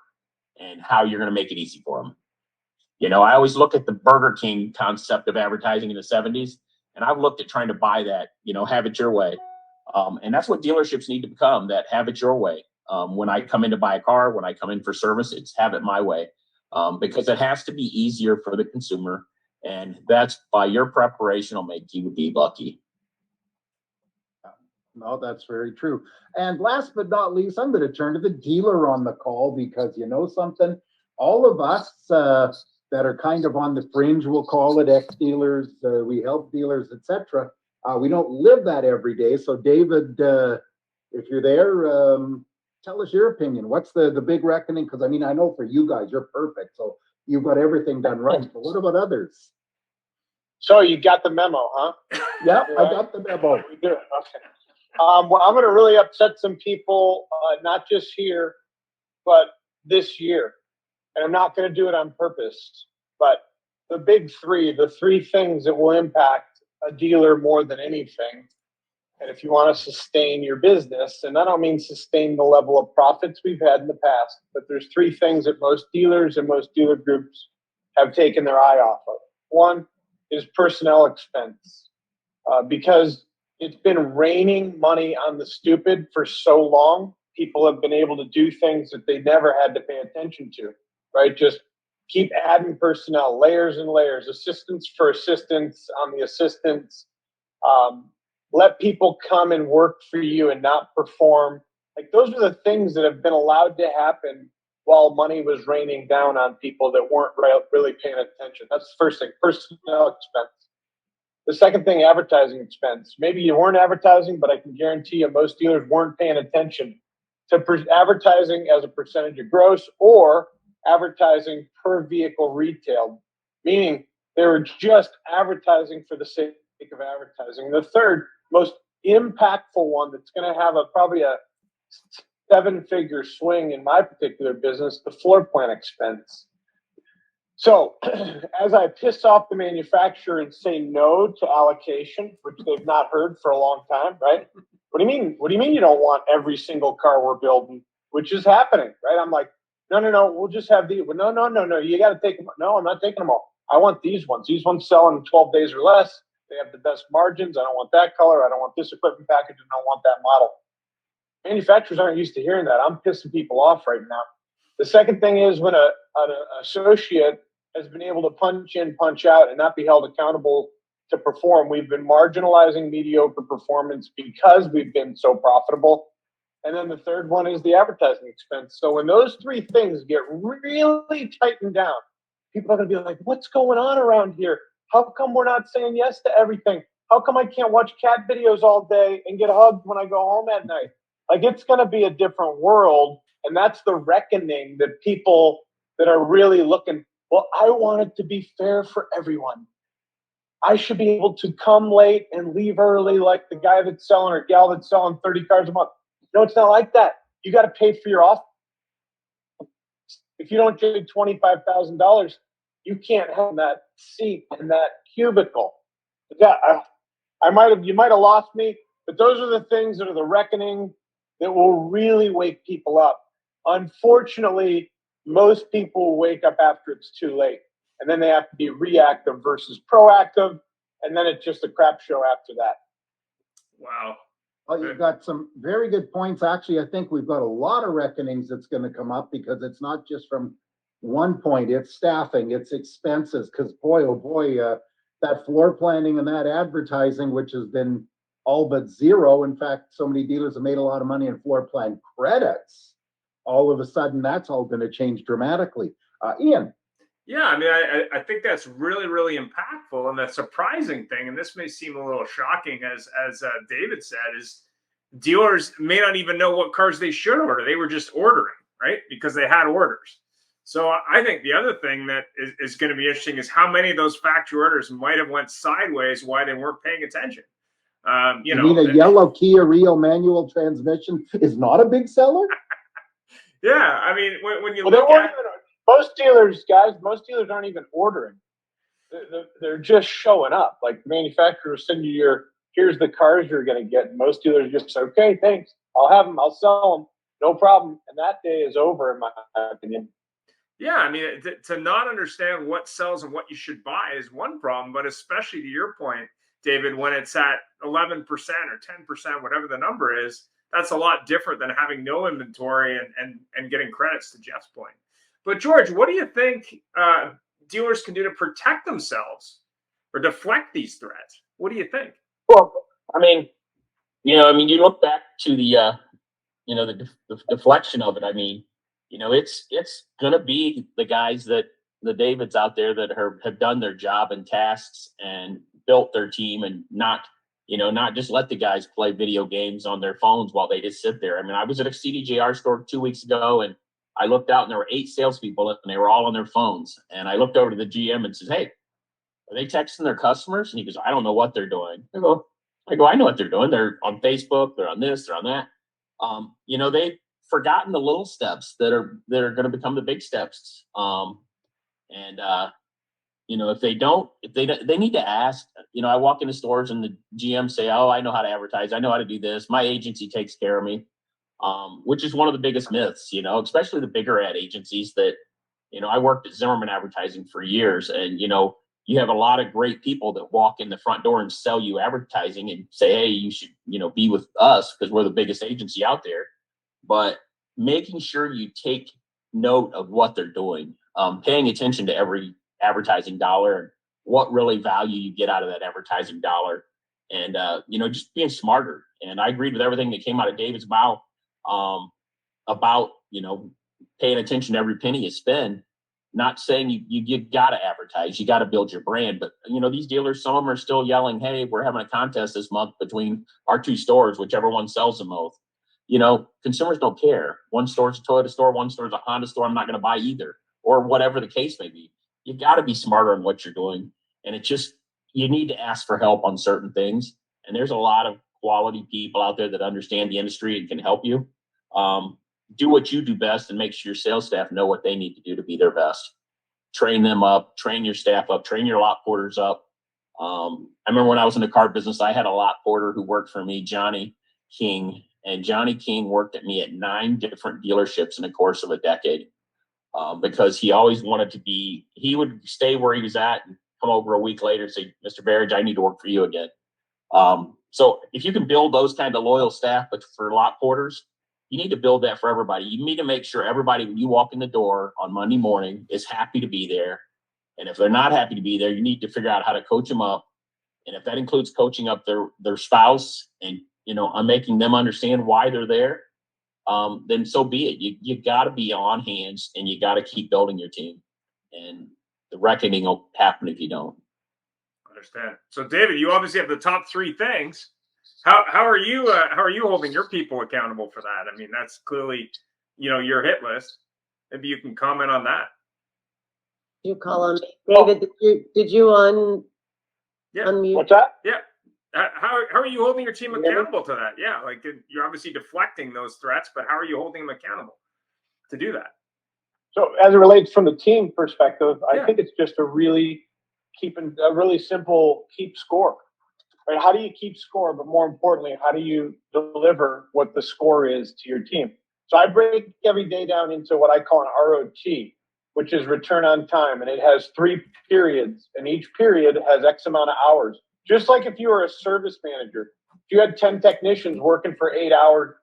and how you're going to make it easy for them. I always look at the Burger King concept of advertising in the 70s, and I've looked at trying to buy that, have it your way. And that's what dealerships need to become, that have it your way. When I come in to buy a car, when I come in for service, it's have it my way. Because it has to be easier for the consumer. And that's by your preparation will make you be lucky. No, that's very true. And last but not least, I'm going to turn to the dealer on the call, because you know something, all of us that are kind of on the fringe, we'll call it ex-dealers, we help dealers, etc. We don't live that every day. So David, if you're there, tell us your opinion. What's the big reckoning? Because I know for you guys, you're perfect. So you've got everything done right. But what about others? So you got the memo, huh? Yep, I got the memo. We do. Okay. Well, I'm going to really upset some people, not just here, but this year. And I'm not going to do it on purpose. But the big three, the three things that will impact a dealer more than anything. And if you want to sustain your business, and I don't mean sustain the level of profits we've had in the past, but there's three things that most dealers and most dealer groups have taken their eye off of. One is personnel expense, because it's been raining money on the stupid for so long. People have been able to do things that they never had to pay attention to, right? Just keep adding personnel, layers and layers, assistants for assistants on the assistants. Let people come and work for you and not perform. Like, those are the things that have been allowed to happen while money was raining down on people that weren't really paying attention. That's the first thing, personnel expense. The second thing, advertising expense. Maybe you weren't advertising, but I can guarantee you most dealers weren't paying attention to advertising as a percentage of gross or advertising per vehicle retailed, meaning they were just advertising for the sake of advertising. The third most impactful one that's going to have probably a 7-figure swing in my particular business, the floor plan expense. So as I piss off the manufacturer and say no to allocation, which they've not heard for a long time, right? What do you mean? What do you mean you don't want every single car we're building, which is happening, right? I'm like, no, we'll just have these. Well, no, you got to take them. No, I'm not taking them all. I want these ones. These ones sell in 12 days or less. They have the best margins. I don't want that color. I don't want this equipment package. And I don't want that model. Manufacturers aren't used to hearing that. I'm pissing people off right now. The second thing is when an associate has been able to punch in, punch out, and not be held accountable to perform. We've been marginalizing mediocre performance because we've been so profitable. And then the third one is the advertising expense. So when those three things get really tightened down, people are going to be like, what's going on around here? How come we're not saying yes to everything? How come I can't watch cat videos all day and get hugged when I go home at night? Like, it's going to be a different world. And that's the reckoning that people that are really looking, well, I want it to be fair for everyone. I should be able to come late and leave early like the guy that's selling or gal that's selling 30 cars a month. No, it's not like that. You got to pay for your office. If you don't pay $25,000, you can't have that seat in that cubicle. Yeah, you might have lost me, but those are the things that are the reckoning that will really wake people up. Unfortunately, most people wake up after it's too late, and then they have to be reactive versus proactive, and then it's just a crap show after that. Wow. Well, you've got some very good points. Actually, I think we've got a lot of reckonings that's going to come up because it's not just from one point. It's staffing, it's expenses, because boy, oh boy, that floor planning and that advertising, which has been all but zero. In fact, so many dealers have made a lot of money in floor plan credits. All of a sudden, that's all going to change dramatically. Ian. Yeah, I mean, I think that's really, really impactful. And the surprising thing, and this may seem a little shocking, as David said, is dealers may not even know what cars they should order. They were just ordering, right? Because they had orders. So I think the other thing that is going to be interesting is how many of those factory orders might have went sideways while they weren't paying attention. You mean a yellow Kia Rio manual transmission is not a big seller? Yeah, I mean, when you look at most dealers, guys, most dealers aren't even ordering. They're just showing up. Like, the manufacturer will send you here's the cars you're going to get. Most dealers just say, okay, thanks. I'll have them. I'll sell them. No problem. And that day is over, in my opinion. Yeah, I mean, to not understand what sells and what you should buy is one problem, but especially to your point, David, when it's at 11% or 10%, whatever the number is, that's a lot different than having no inventory and getting credits, to Jeff's point. But George, what do you think dealers can do to protect themselves or deflect these threats? What do you think? Well, I mean, you look back to the deflection of it. I mean, it's going to be the guys the Davids out there that have done their job and tasks and built their team, and not just let the guys play video games on their phones while they just sit there. I mean, I was at a CDJR store 2 weeks ago, and I looked out and there were 8 salespeople, and they were all on their phones. And I looked over to the GM and says, "Hey, are they texting their customers?" And he goes, "I don't know what they're doing." I go, "I know what they're doing. They're on Facebook. They're on this. They're on that." They've forgotten the little steps that are going to become the big steps. If they need to ask. I walk into stores and the GM say, "Oh, I know how to advertise. I know how to do this. My agency takes care of me," which is one of the biggest myths. Especially the bigger ad agencies that. I worked at Zimmerman Advertising for years, and you have a lot of great people that walk in the front door and sell you advertising and say, hey, you should, be with us because we're the biggest agency out there. But making sure you take note of what they're doing, paying attention to every advertising dollar and what really value you get out of that advertising dollar, and just being smarter. And I agreed with everything that came out of David's mouth about paying attention to every penny you spend. Not saying you got to advertise, you got to build your brand, but these dealers, some of them are still yelling, hey, we're having a contest this month between our two stores, whichever one sells the most. Consumers don't care. One store's a Toyota store, one store's a Honda store. I'm not going to buy either, or whatever the case may be. You got to be smarter on what you're doing. And you need to ask for help on certain things. And there's a lot of quality people out there that understand the industry and can help you. Do what you do best and make sure your sales staff know what they need to do to be their best. Train them up, train your staff up, train your lot porters up. I remember when I was in the car business, I had a lot porter who worked for me, Johnny King. And Johnny King worked at me at 9 different dealerships in the course of a decade because he always wanted to be, he would stay where he was at and come over a week later and say, Mr. Berridge, I need to work for you again. So if you can build those kind of loyal staff, but for lot porters, you need to build that for everybody. You need to make sure everybody, when you walk in the door on Monday morning, is happy to be there. And if they're not happy to be there, you need to figure out how to coach them up. And if that includes coaching up their spouse and, on making them understand why they're there, then so be it. You got to be on hands and you got to keep building your team. And the reckoning will happen if you don't. Understand. So, David, you obviously have the top 3 things. How are you holding your people accountable for that? I mean, that's clearly, your hit list. Maybe you can comment on that. You call on me, David. Did you unmute? What's that? Yeah. How are you holding your team accountable to that? Yeah, like you're obviously deflecting those threats, but how are you holding them accountable to do that? So, as it relates from the team perspective, I think it's just a really simple keep score. Right? How do you keep score? But more importantly, how do you deliver what the score is to your team? So I break every day down into what I call an ROT, which is return on time. And it has 3 periods. And each period has X amount of hours. Just like if you were a service manager, if you had 10 technicians working for 8 hours,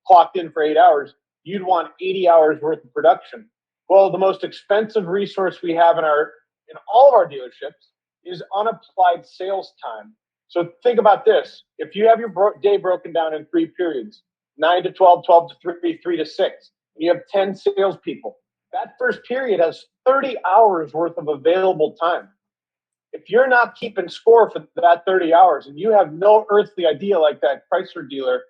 clocked in for 8 hours, you'd want 80 hours worth of production. Well, the most expensive resource we have in all of our dealerships is unapplied sales time. So think about this. If you have your day broken down in 3 periods, 9 to 12, 12 to 3, 3 to 6, and you have 10 salespeople, that first period has 30 hours worth of available time. If you're not keeping score for that 30 hours and you have no earthly idea, like that Chrysler dealer,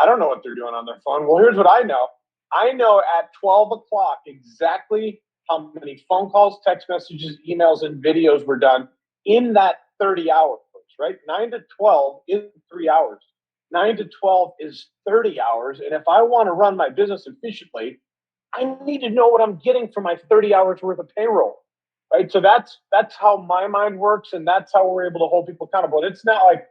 I don't know what they're doing on their phone. Well, here's what I know. I know at 12 o'clock exactly how many phone calls, text messages, emails, and videos were done in that 30 hours. Right? 9 to 12 is 3 hours. 9 to 12 is 30 hours. And if I want to run my business efficiently, I need to know what I'm getting for my 30 hours worth of payroll. Right? So that's how my mind works, and that's how we're able to hold people accountable. And it's not like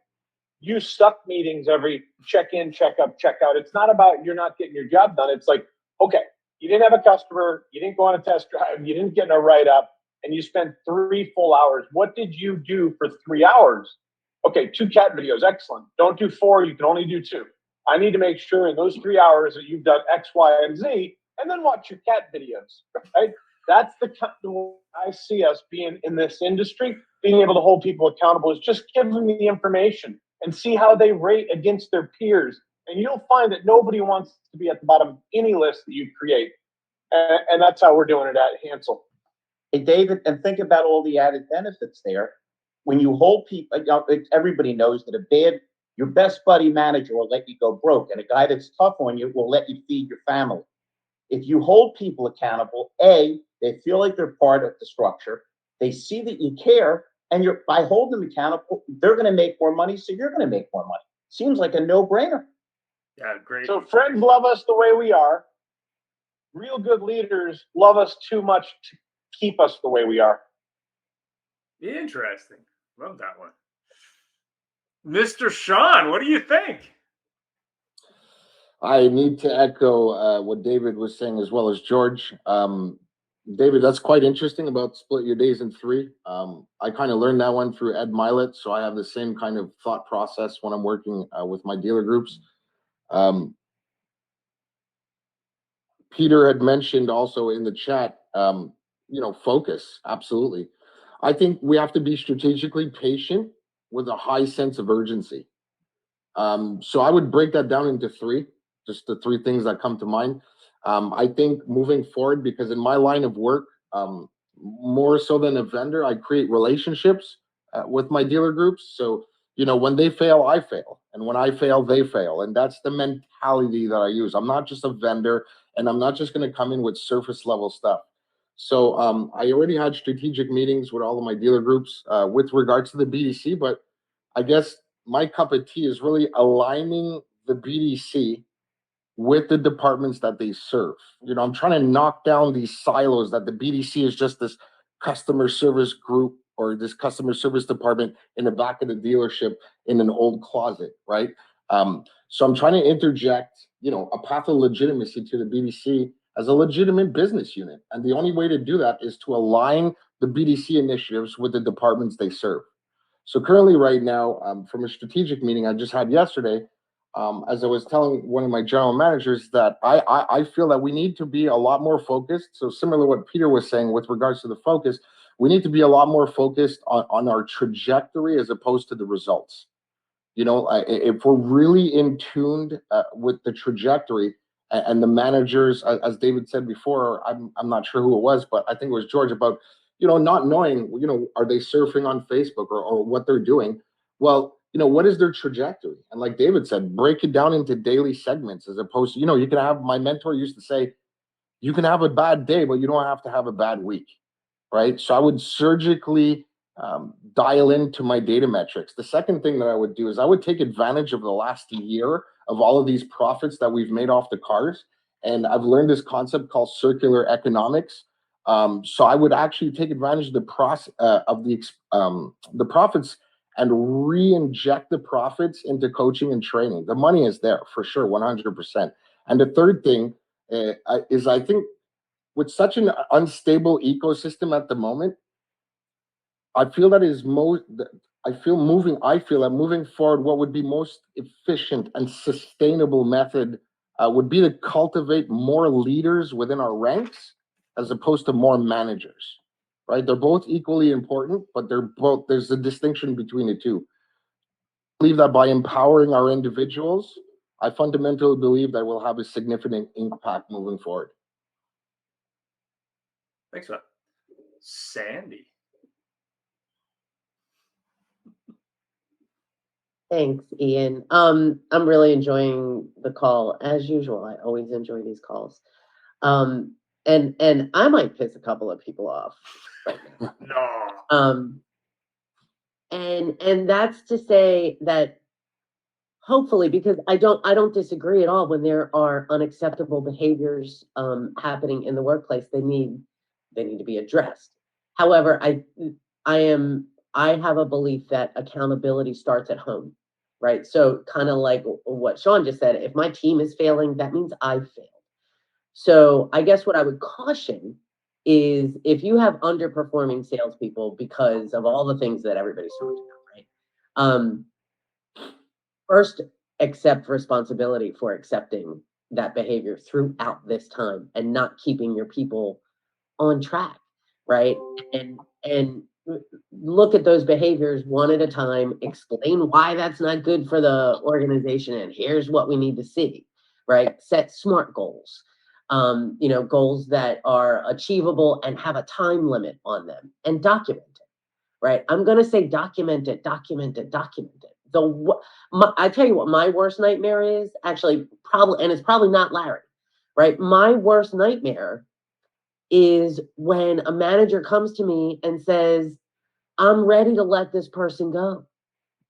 you suck meetings every check in, check up, check out. It's not about you're not getting your job done. It's like, okay, you didn't have a customer, you didn't go on a test drive, you didn't get in a write-up, and you spent 3 full hours. What did you do for 3 hours? Okay, 2 cat videos, excellent. Don't do 4, you can only do 2. I need to make sure in those 3 hours that you've done X, Y, and Z, and then watch your cat videos, right? That's the kind of way I see us being in this industry. Being able to hold people accountable is just give them the information and see how they rate against their peers. And you'll find that nobody wants to be at the bottom of any list that you create. And that's how we're doing it at Hansel. Hey, David, and think about all the added benefits there. When you hold people, everybody knows that your best buddy manager will let you go broke, and a guy that's tough on you will let you feed your family. If you hold people accountable, they feel like they're part of the structure. They see that you care, and by holding them accountable, they're going to make more money, so you're going to make more money. Seems like a no-brainer. Yeah, great. So friends love us the way we are. Real good leaders love us too much to keep us the way we are. Interesting. Love that one. Mr. Shawn, what do you think? I need to echo what David was saying as well as George. David, that's quite interesting about split your days in three. I kind of learned that one through Ed Milet, so I have the same kind of thought process when I'm working with my dealer groups. Peter had mentioned also in the chat, focus. Absolutely. I think we have to be strategically patient with a high sense of urgency. So I would break that down into three, just the three things that come to mind. I think moving forward, because in my line of work, more so than a vendor, I create relationships with my dealer groups. So, when they fail, I fail. And when I fail, they fail. And that's the mentality that I use. I'm not just a vendor, and I'm not just going to come in with surface level stuff. So I already had strategic meetings with all of my dealer groups with regards to the BDC, but I guess my cup of tea is really aligning the BDC with the departments that they serve. I'm trying to knock down these silos that the BDC is just this customer service group or this customer service department in the back of the dealership in an old closet, right? So I'm trying to interject, a path of legitimacy to the BDC as a legitimate business unit. And the only way to do that is to align the BDC initiatives with the departments they serve. So currently right now, from a strategic meeting I just had yesterday, as I was telling one of my general managers that I feel that we need to be a lot more focused. So similar to what Peter was saying with regards to the focus, we need to be a lot more focused on our trajectory as opposed to the results. If we're really in tuned with the trajectory and the managers, as David said before, I'm not sure who it was, but I think it was George, about not knowing, are they surfing on Facebook or what they're doing? Well, what is their trajectory? And like David said, break it down into daily segments as opposed to, you can have, my mentor used to say, you can have a bad day, but you don't have to have a bad week, right? So I would surgically dial into my data metrics. The second thing that I would do is I would take advantage of the last year of all of these profits that we've made off the cars. And I've learned this concept called circular economics. So I would actually take advantage of the profits and re-inject the profits into coaching and training. The money is there for sure, 100%. And the third thing is, I think with such an unstable ecosystem at the moment, I feel that moving forward, what would be most efficient and sustainable method would be to cultivate more leaders within our ranks as opposed to more managers, right? They're both equally important, but there's a distinction between the two. I believe that by empowering our individuals, I fundamentally believe that we'll have a significant impact moving forward. Thanks for that. Sandy. Thanks, Ian. I'm really enjoying the call as usual. I always enjoy these calls. And I might piss a couple of people off right now. No. And that's to say that hopefully, because I don't disagree at all when there are unacceptable behaviors happening in the workplace, they need to be addressed. However, I have a belief that accountability starts at home, right? So kind of like what Shawn just said, if my team is failing, that means I failed. So I guess what I would caution is if you have underperforming salespeople because of all the things that everybody's talking about, right? First, accept responsibility for accepting that behavior throughout this time and not keeping your people on track, right? And look at those behaviors one at a time, explain why that's not good for the organization, and here's what we need to see, right? Set SMART goals, goals that are achievable and have a time limit on them, and document it, right? I'm going to say document it. I tell you what, my worst nightmare is actually probably, and it's probably not Larry, right? My worst nightmare is when a manager comes to me and says, I'm ready to let this person go.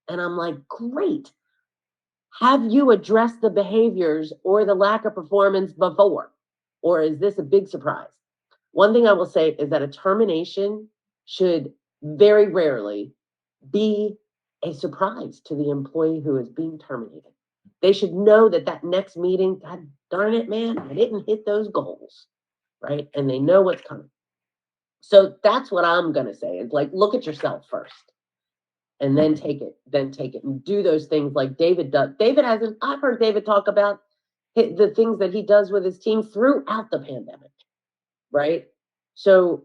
And I'm like, great. Have you addressed the behaviors or the lack of performance before? Or is this a big surprise? One thing I will say is that a termination should very rarely be a surprise to the employee who is being terminated. They should know that next meeting, God darn it, man, I didn't hit those goals, right? And they know what's coming. So that's what I'm gonna say. It's like, look at yourself first. And then take it and do those things like David does. I've heard David talk about the things that he does with his team throughout the pandemic, right? So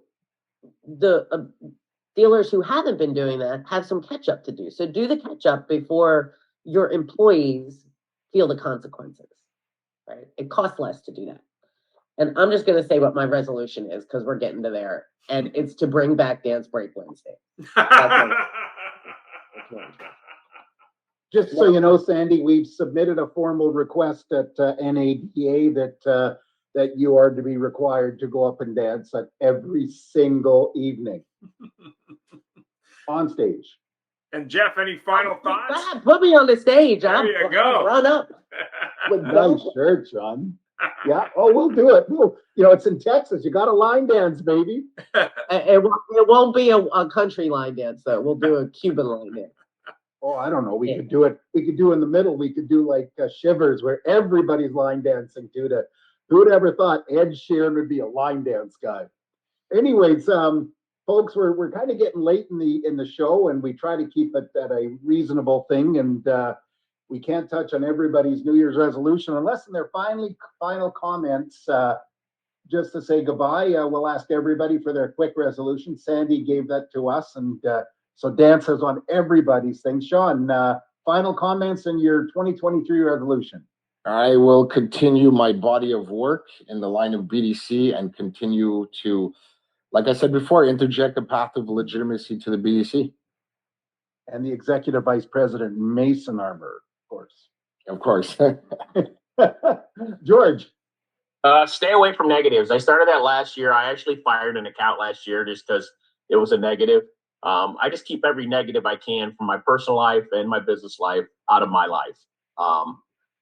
the dealers who haven't been doing that have some catch up to do. So do the catch up before your employees feel the consequences, right? It costs less to do that. And I'm just going to say what my resolution is because we're getting to there. And it's to bring back Dance Break Wednesday. Just so you know, Sandy, we've submitted a formal request at NADA that you are to be required to go up and dance at every single evening on stage. And Jeff, any final thoughts? Put me on the stage. There you go. Run up. Nice shirt, John. Yeah. Oh, we'll do it. It's in Texas. You got a line dance, baby. It won't be a country line dance, though. We'll do a Cuban line dance. Oh, I don't know. We could do it. We could do in the middle. We could do like Shivers, where everybody's line dancing to. Who would ever thought Ed Sheeran would be a line dance guy? Anyways, folks, we're kind of getting late in the show, and we try to keep it at a reasonable thing, and we can't touch on everybody's New Year's resolution unless in their final comments. Just to say goodbye, we'll ask everybody for their quick resolution. Sandy gave that to us, and so dance is on everybody's thing. Shawn, final comments in your 2023 resolution. I will continue my body of work in the line of BDC and continue to, like I said before, interject a path of legitimacy to the BDC. And the Executive Vice President, Mason Armorer, of course. Of course. George. Stay away from negatives. I started that last year. I actually fired an account last year just because it was a negative. I just keep every negative I can from my personal life and my business life out of my life.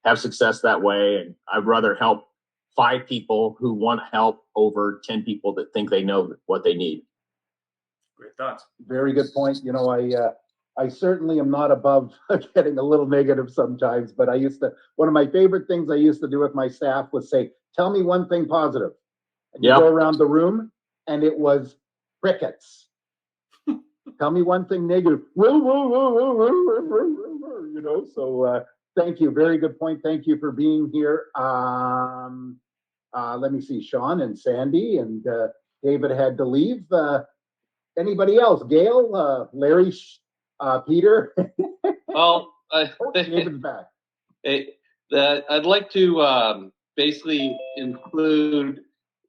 Have success that way, and I'd rather help 5 people who want help over 10 people that think they know what they need. Great thoughts. Very good point. I certainly am not above getting a little negative sometimes, but one of my favorite things I used to do with my staff was say, tell me one thing positive. And you go around the room, and it was crickets. Tell me one thing negative. So thank you. Very good point. Thank you for being here. Let me see, Shawn and Sandy and David had to leave. Anybody else? Gail, Larry, Peter? Well, David's back. I'd like to basically include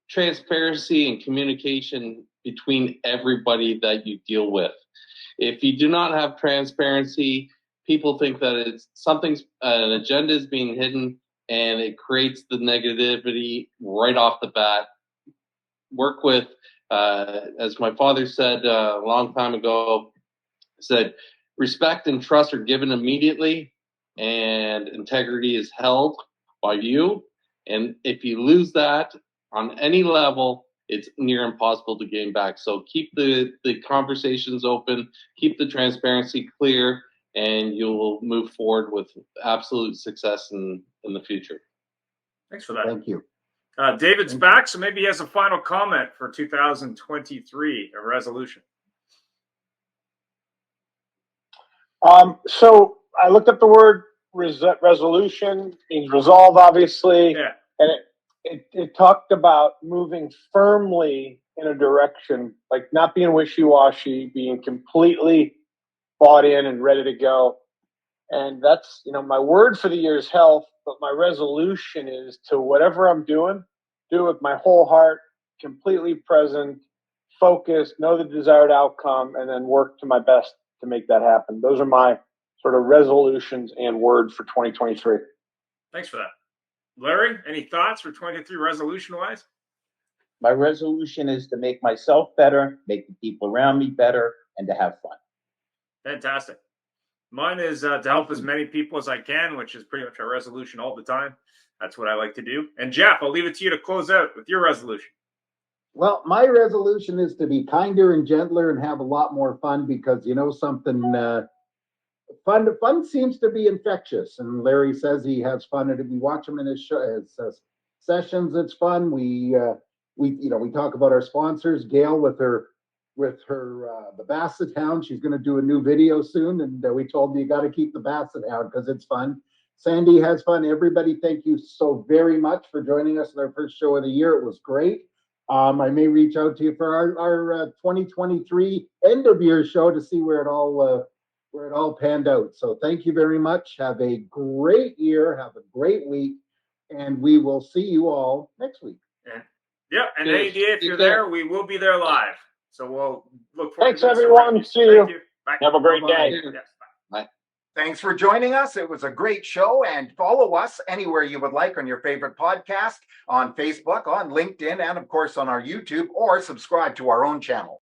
transparency and communication between everybody that you deal with. If you do not have transparency, people think that an agenda is being hidden, and it creates the negativity right off the bat. Work with, as my father said a long time ago, said, respect and trust are given immediately, and integrity is held by you. And if you lose that on any level, it's near impossible to gain back. So keep the conversations open, keep the transparency clear, and you'll move forward with absolute success in the future. Thanks for that. Thank you. David's back, so maybe he has a final comment for 2023, a resolution. So I looked up the word resolution, means resolve, obviously. Yeah. And it talked about moving firmly in a direction, like not being wishy-washy, being completely bought in and ready to go. And that's, my word for the year is health, but my resolution is to whatever I'm doing, do it with my whole heart, completely present, focused, know the desired outcome, and then work to my best to make that happen. Those are my sort of resolutions and word for 2023. Thanks for that. Larry, any thoughts for 23 resolution-wise? My resolution is to make myself better, make the people around me better, and to have fun. Fantastic. Mine is to help as many people as I can, which is pretty much our resolution all the time. That's what I like to do. And Jeff, I'll leave it to you to close out with your resolution. Well, my resolution is to be kinder and gentler and have a lot more fun because something, fun seems to be infectious. And Larry says he has fun, and we watch him in his sessions. It's fun. We we talk about our sponsors, Gail with her the Basset Hound. She's going to do a new video soon, and we told you got to keep the Basset Hound because it's fun. Sandy has fun. Everybody, thank you so very much for joining us in our first show of the year. It was great. I may reach out to you for our 2023 end of year show to see where it all panned out. So thank you very much. Have a great year. Have a great week, and we will see you all next week. And hey, if you're there, we will be there live. So we'll look forward Thanks, to this. everyone. See you. Thank you. Bye. Have a great Bye-bye. day. Yes, Bye. Thanks for joining us. It was a great show, and follow us anywhere you would like on your favorite podcast, on Facebook, on LinkedIn, and of course on our YouTube, or subscribe to our own channel.